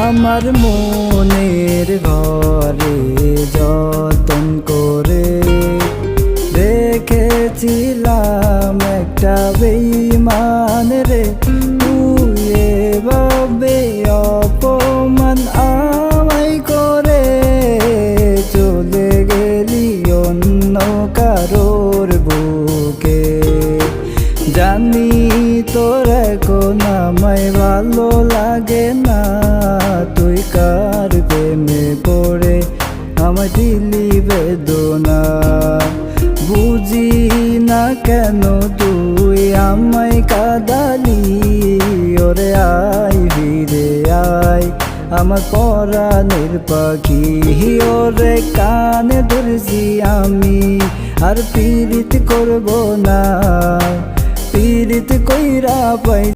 আমার মনের ঘরে যতন করে রেখেছিলাম একটা বেঈমান রে। তুই এভাবে অপমান আমায় করে চলে গেলি অন্য কারোর বুকে। জানি তোর এখন আমায় ভালো লাগে না, তুই কার প্রেমে পড়ে আমায় দিলি বেদনা। বুঝি না কেন তুই আমায় কাঁদালি, ওরে আয় ফিরে আয় আমার পরাণের পাখি। ওরে কানে ধরেছি আমি আর পীড়িত করব না, পীড়িত কইরা পাই